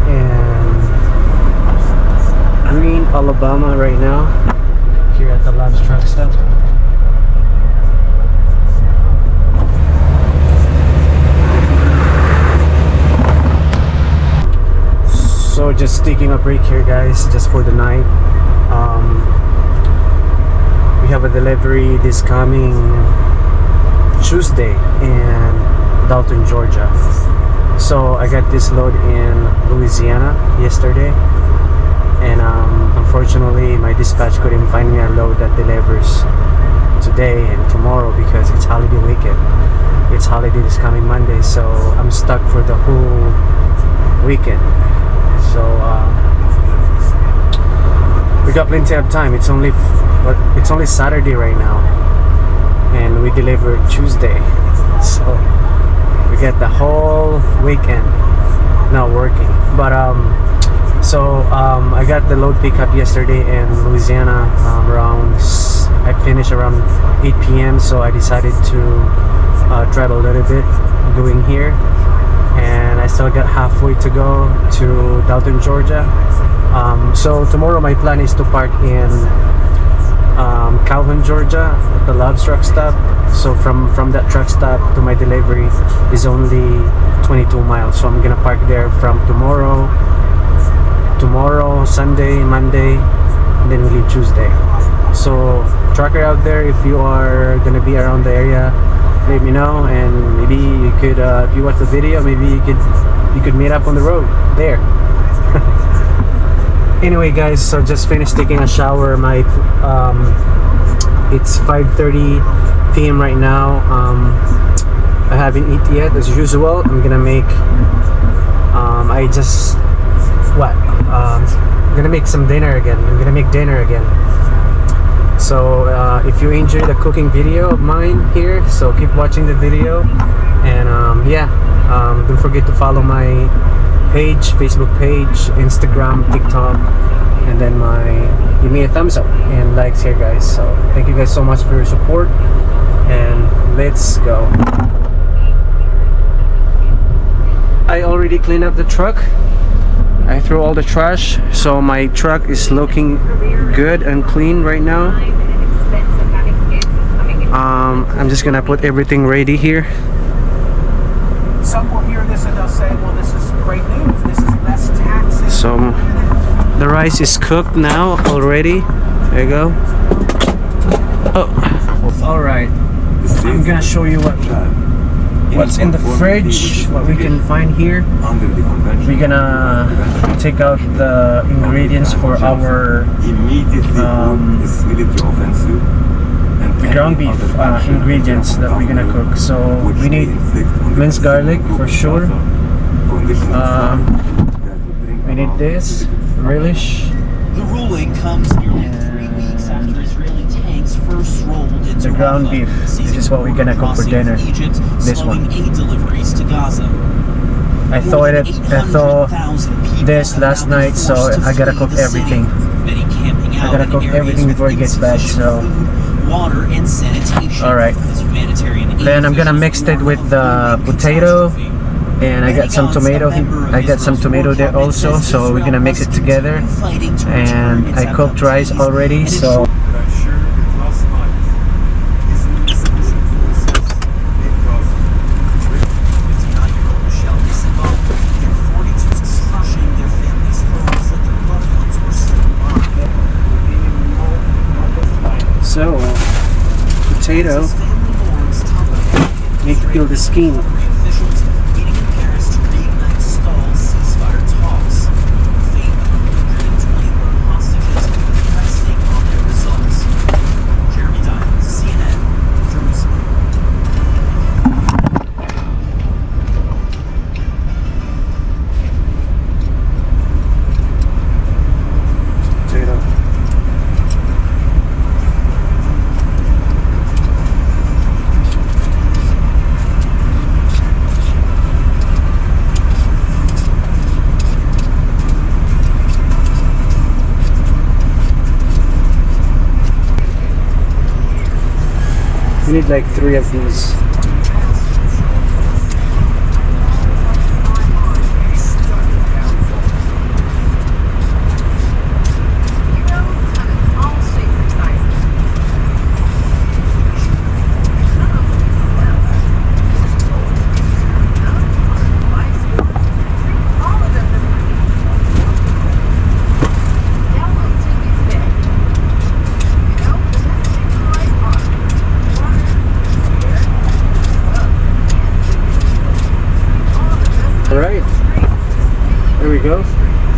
in Green, Alabama right now, here at the Labs truck stop. So just taking a break here, guys, just for the night. We have a delivery this coming Tuesday in Dalton, Georgia. So I got this load in Louisiana yesterday, and unfortunately my dispatch couldn't find me a load that delivers today and tomorrow because it's holiday weekend. It's holiday this coming Monday, so I'm stuck for the whole weekend. So we got plenty of time. It's only Saturday right now, and we delivered Tuesday, so we get the whole weekend not working. But I got the load pickup yesterday in Louisiana. I finished around 8 p.m. so I decided to drive a little bit doing here, and I still got halfway to go to Dalton, Georgia. So tomorrow my plan is to park in Calhoun, Georgia, at the Labs truck stop. So from that truck stop to my delivery is only 22 miles. So I'm gonna park there from tomorrow, Sunday, Monday, and then we leave Tuesday. So trucker out there, if you are gonna be around the area, let me know, and maybe you could, if you watch the video, maybe you could meet up on the road there. Anyway, guys, so just finished taking a shower. It's 5:30 p.m. right now. I haven't eaten yet, as usual. I'm gonna make I'm gonna make some dinner again. I'm gonna make dinner again. So if you enjoy the cooking video of mine here, so keep watching the video, and don't forget to follow my page, Facebook page, Instagram, TikTok, and then give me a thumbs up and likes here, guys. So thank you guys so much for your support, and let's go. I already cleaned up the truck. I threw all the trash, so my truck is looking good and clean right now. I'm just gonna put everything ready here. Some will hear this and they'll say, well, this is great news. This is less taxes. So the rice is cooked now already. There you go. Oh, all right. I'm gonna show you what's in the fridge, what we can find here. We're gonna take out the ingredients for our the ground beef ingredients that we're gonna cook. So we need minced garlic for sure. We need this relish. The ruling comes nearly 3 weeks after Israeli tanks first rolled into the ground beef. This is what we're gonna cook for dinner. This one. Aid deliveries to Gaza. I thought this last night, so I gotta cook everything. I gotta cook everything before it gets bad. So water and sanitation. All right. Then I'm gonna mix it with the potato, and I got some tomato. I got some tomato there also. So we're gonna mix it together. And I cooked rice already. So. So, potato, need to peel the skin. We need like 3 of these.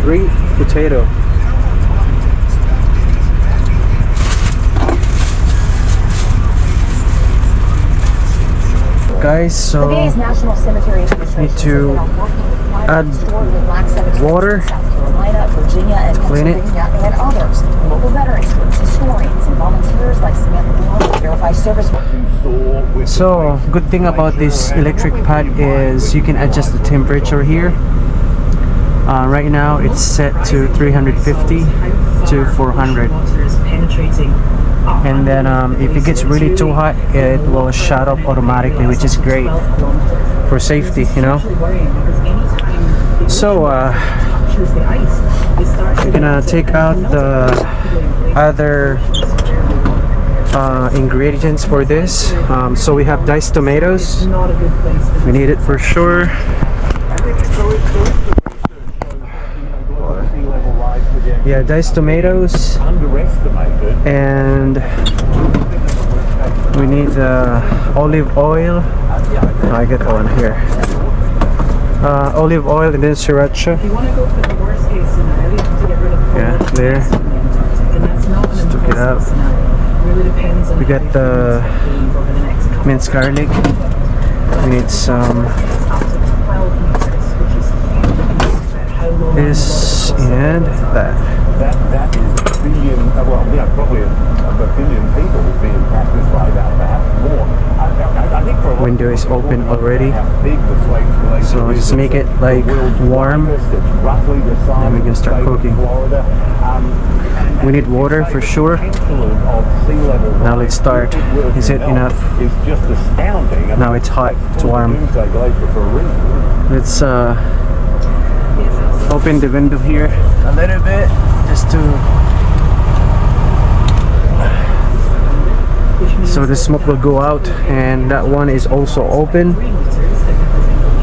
3 potato. Guys, so Today's National Cemetery Administration need to add water Virginia, and clean it. Pennsylvania, and others. Local veterans groups, historians, and volunteers like Samantha Moore verify service. So, good thing about this electric pot is you can adjust the temperature here. Right now it's set to 350 to 400. And then if it gets really too hot, it will shut up automatically, which is great for safety, you know. So we're gonna take out the other ingredients for this. So we have diced tomatoes. We need it for sure. Yeah, diced tomatoes, and we need olive oil. Oh, I get one here. Olive oil and then sriracha. Yeah, there. Just took it out. We got the minced garlic. We need some this and that. That is a billion, well, yeah, probably a billion people being impacted by that, more. I think for a Window is open already, how big the slave relationship so just make it like warm, and we can start cooking. We need water for sure. Now let's start. Is it enough? It's just astounding. Now it's hot, it's warm. Let's open the window here a little bit just to so the smoke will go out, and that one is also open,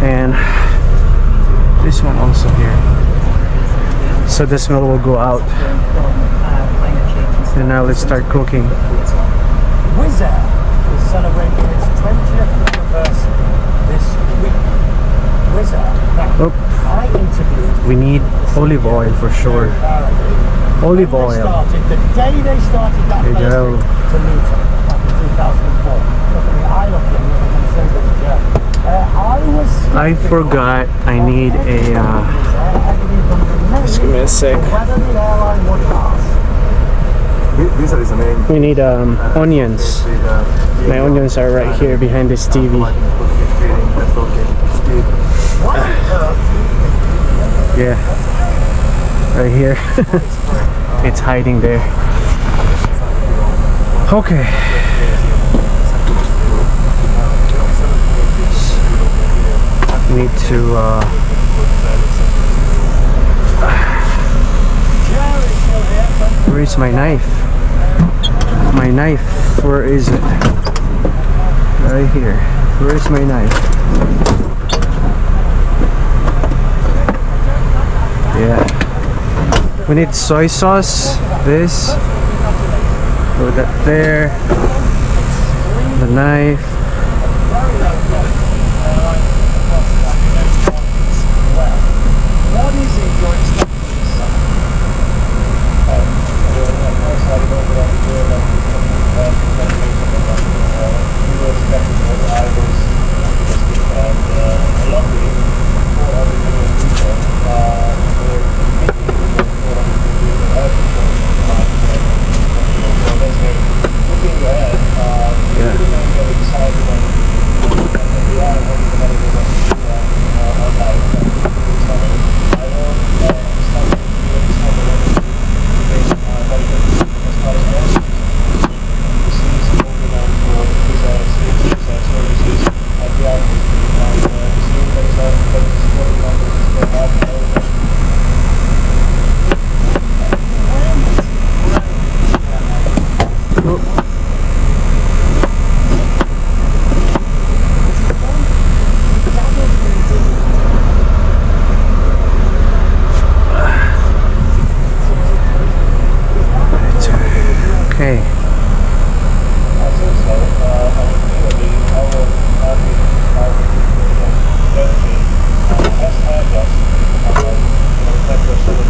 and this one also here, so the smell will go out. And now let's start cooking. Wizz Air is celebrating its 20th anniversary this week. Wizz Air. Oh, I interviewed we need olive oil for sure. Olive oil. the day they started that There you first go. to Luton back in 2004. Look at me, I look young, I'm so good at Jeff. I forgot I need a just give me a sec. Whether the airline would pass. We need onions. My onions are right here behind this TV. Yeah, right here. It's hiding there. Okay. Need to where is my knife? My knife, where is it? Right here. Where is my knife? Yeah. We need soy sauce. This. Put that there. The knife. What is it you're expecting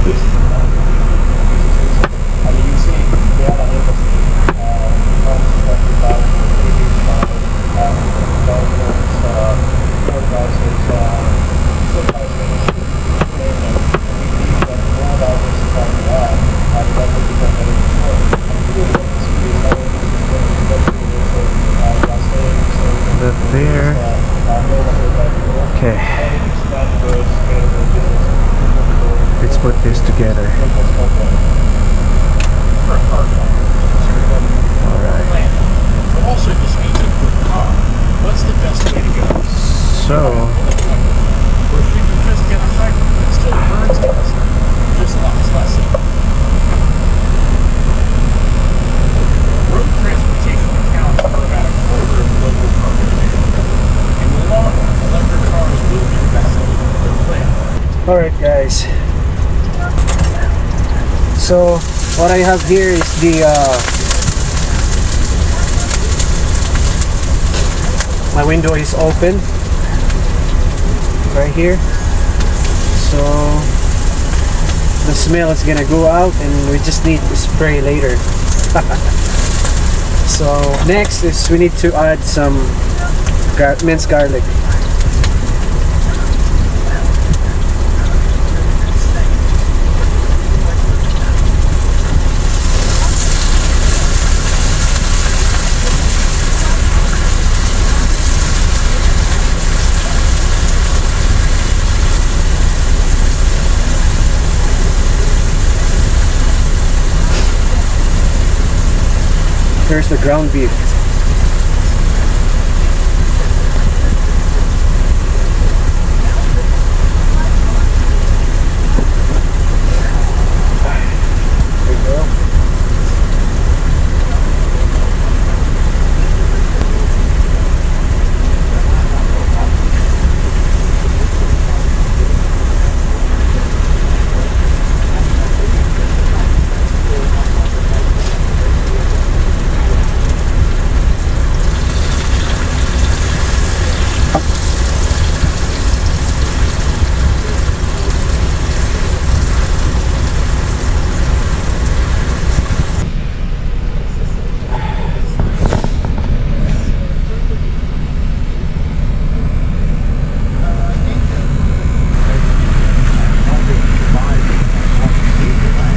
I mean, you see, they had an industry, That there. Okay. Let's put this together. Alright. Also, just need to put car. What's the best way to go? So, Or if you can just get a hybrid, it still burns gas, just lots less. Road transportation accounts for about a quarter of global carbon emissions. In the long run, electric cars will be the best solution for the planet. alright guys. So, what I have here is the my window is open right here, so the smell is gonna go out and we just need to spray later. So next is we need to add some minced garlic. Here's the ground beef. There you go.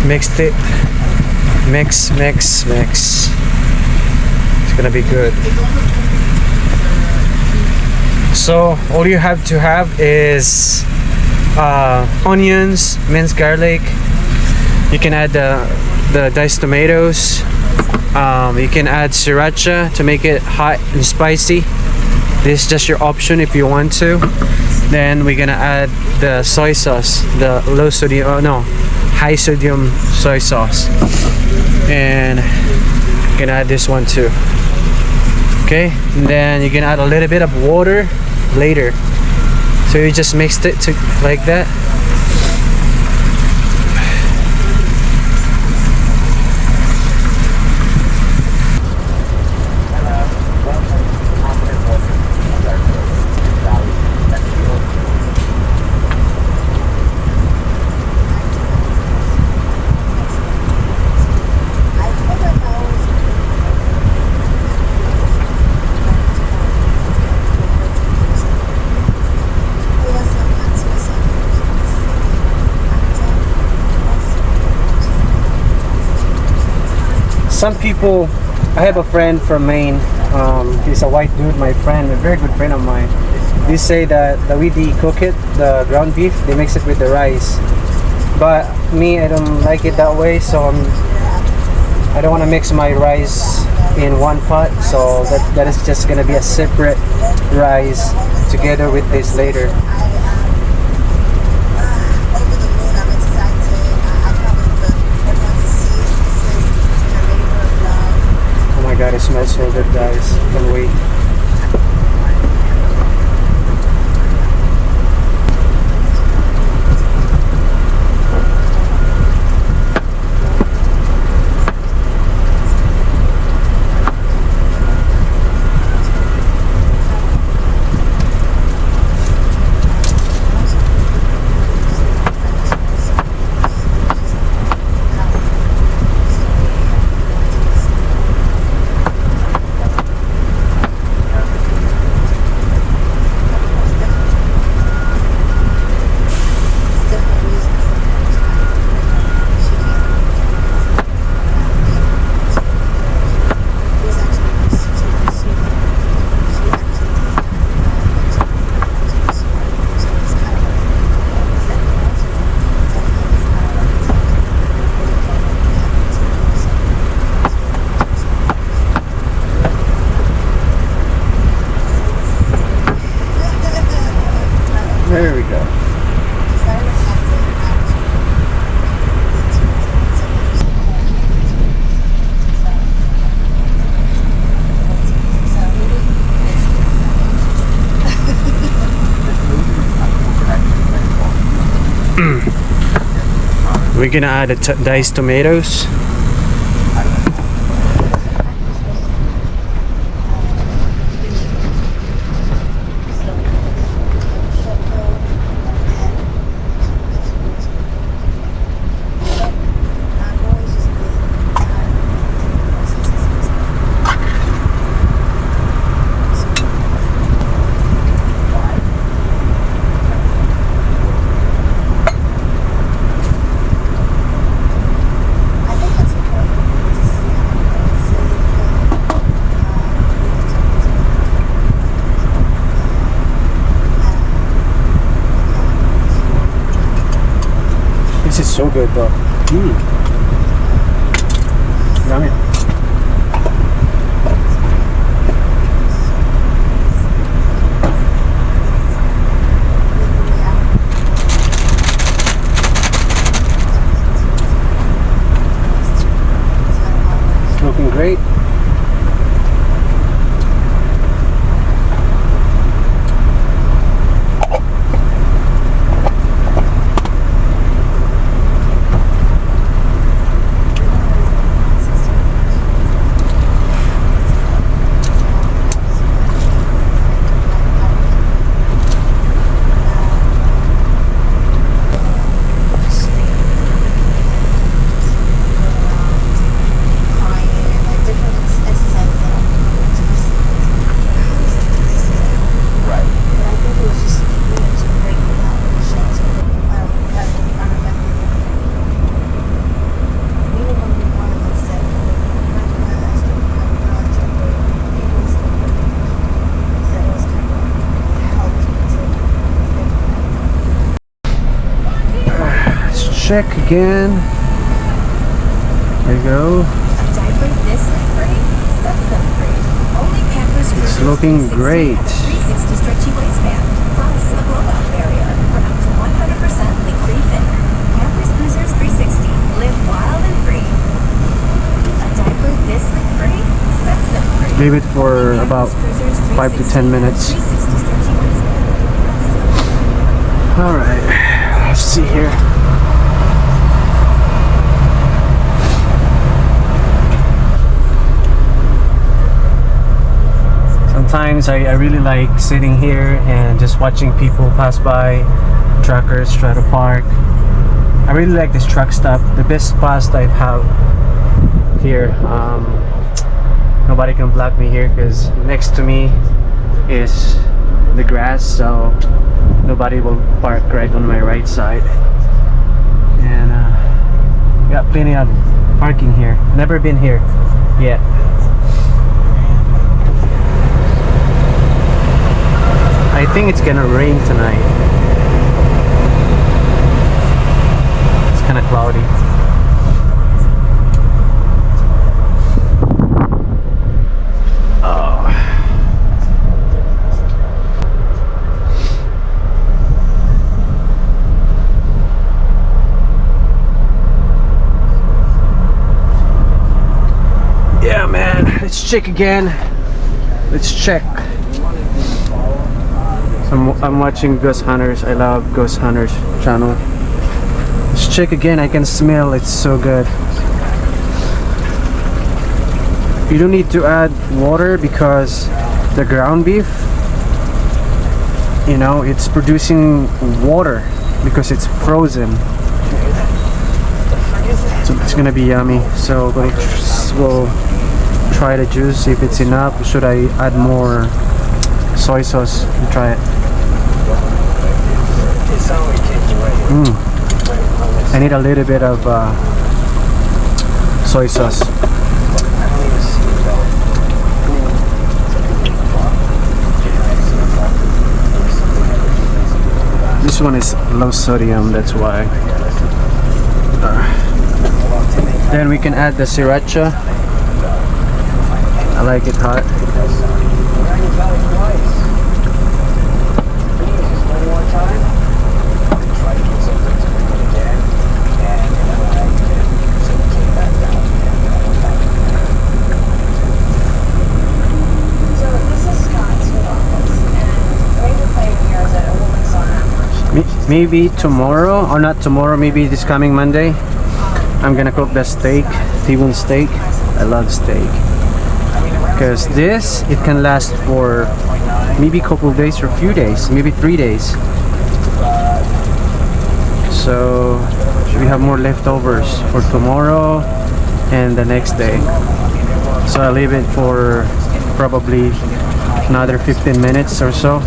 Mixed it. Mix. It's gonna be good. So all you have to have is onions, minced garlic. You can add the diced tomatoes. You can add sriracha to make it hot and spicy. This is just your option if you want to. Then we're gonna add the soy sauce, the low sodium, high sodium soy sauce, and you can add this one too. Okay, and then you can add a little bit of water later. So you just mixed it to like that. Some people, I have a friend from Maine, he's a white dude, my friend, a very good friend of mine. They say that the way they cook it, the ground beef, they mix it with the rice. But me, I don't like it that way, so I don't want to mix my rice in one pot, so that is just going to be a separate rice together with this later. Oh my god, it smells so good, guys. Can't wait. We're gonna add diced tomatoes. This is so good though. Yummy. It's looking great. Check again. There you go. It's looking great. 360 stretchy waistband, plus a blowout barrier for up to 100% leak-free fit. Pampers Cruisers 360. Live wild and free. A diaper this leak-free sets them free. Leave it for about 5 to 10 minutes. Alright, let's see here. Sometimes I really like sitting here and just watching people pass by, truckers try to park. I really like this truck stop. The best spot I have here. Nobody can block me here because next to me is the grass, so nobody will park right on my right side. And got plenty of parking here. Never been here yet. I think it's gonna rain tonight. It's kind of cloudy. Oh. Yeah, man. Let's check again. Let's check. I'm watching Ghost Hunters. I love Ghost Hunters channel. Let's check again. I can smell it's so good. You don't need to add water because the ground beef, you know, it's producing water because it's frozen. So it's gonna be yummy. So we'll try the juice, see if it's enough. Should I add more soy sauce? We'll try it. I need a little bit of soy sauce. This one is low sodium, that's why. Then we can add the sriracha. I like it hot. maybe tomorrow, or not tomorrow, maybe this coming Monday, I'm gonna cook the steak, T-bone steak. I love steak because this, it can last for maybe a couple days or a few days, maybe 3 days. So we have more leftovers for tomorrow and the next day. So I leave it for probably another 15 minutes or so.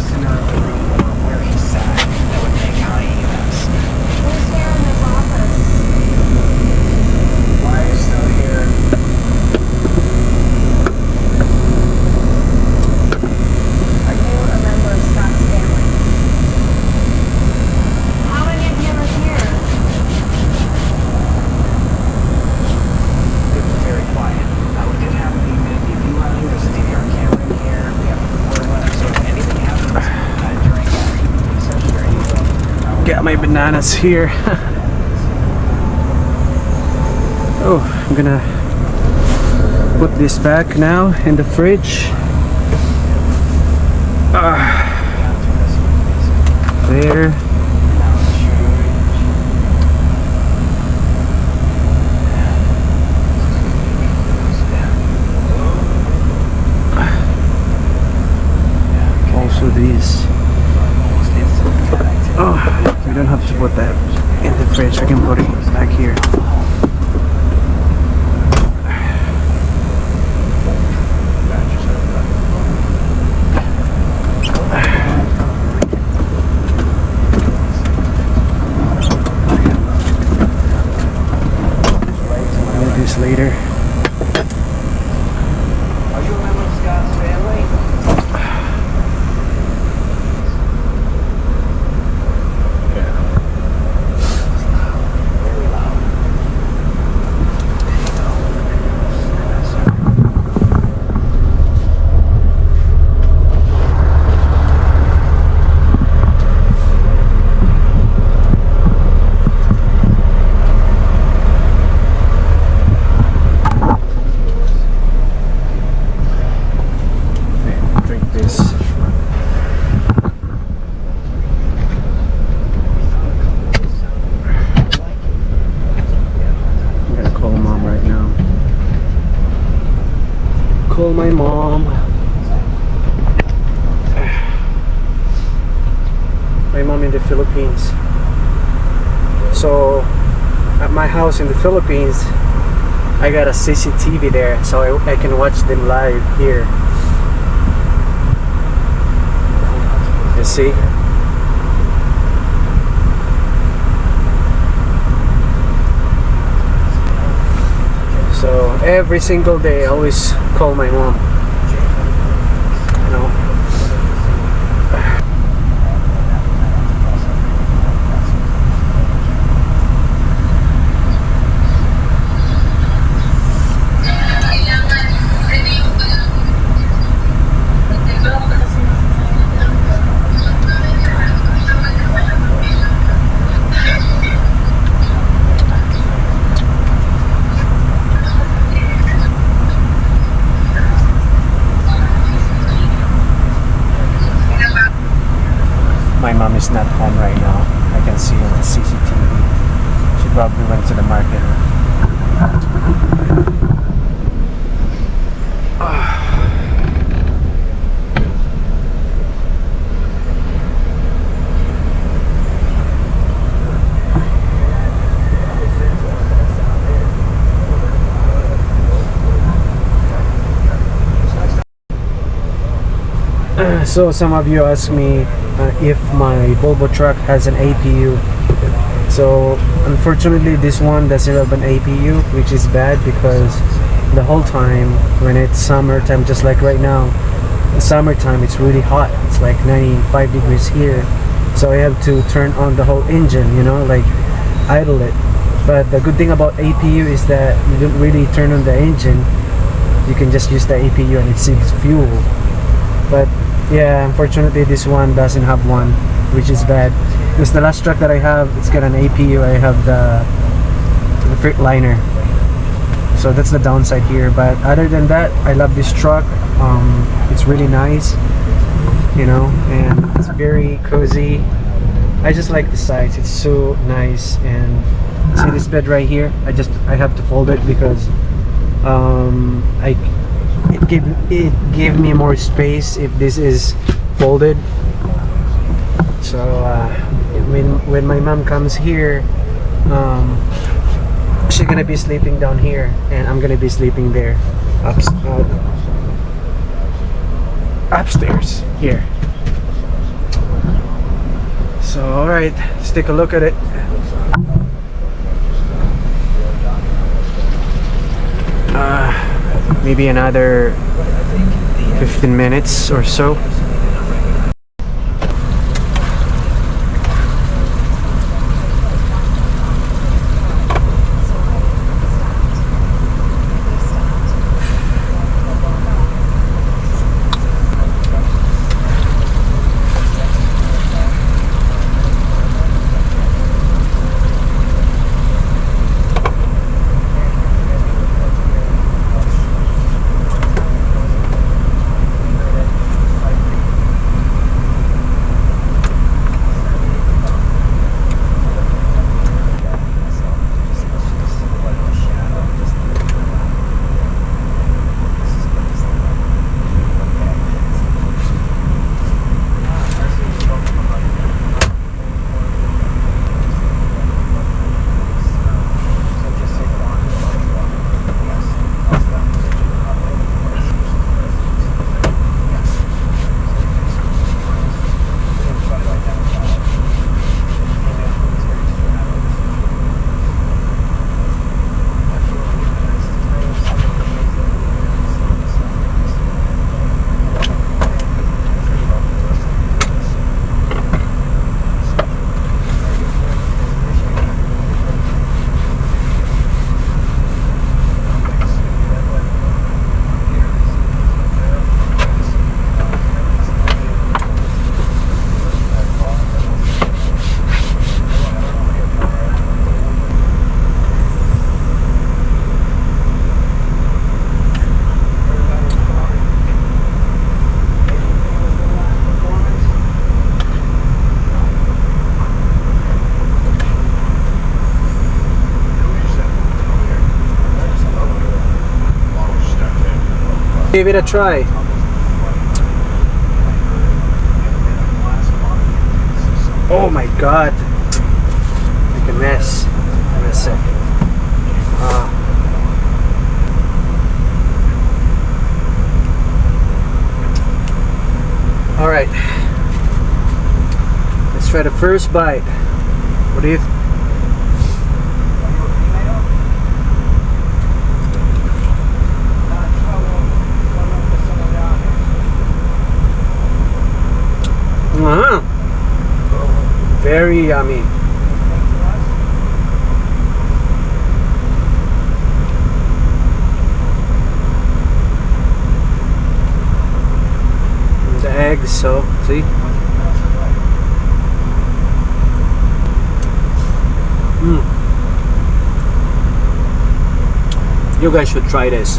Got my bananas here. Oh, I'm gonna put this back now in the fridge. There. Also these. Oh, we don't have to put that in the fridge. We can put it back here. I'll do this later. Call my mom. My mom in the Philippines. So at my house in the Philippines, I got a CCTV there, so I can watch them live here. You see? So every single day I always call my mom. You know? My mom is not home right now. I can see on the CCTV. She probably went to the market. So some of you ask me if my Volvo truck has an APU. So unfortunately this one doesn't have an APU, which is bad because the whole time when it's summertime, just like right now, in summertime it's really hot. It's like 95 degrees here, so I have to turn on the whole engine, you know, like idle it. But the good thing about APU is that you don't really turn on the engine. You can just use the APU and it saves fuel. But yeah, unfortunately this one doesn't have one, which is bad. Because the last truck that I have, it's got an APU. I have the Freightliner. So that's the downside here. But other than that, I love this truck. It's really nice, you know, and it's very cozy. I just like the size. It's so nice. And see this bed right here? I have to fold it because it gave me more space if this is folded. So when my mom comes here, she's gonna be sleeping down here, and I'm gonna be sleeping there, upstairs here. So all right, let's take a look at it. Maybe another 15 minutes or so. Give it a try. Oh my god, like a mess. Give it a sec. All right, let's try the first bite. What do you think? Very yummy. The eggs, so see. You guys should try this.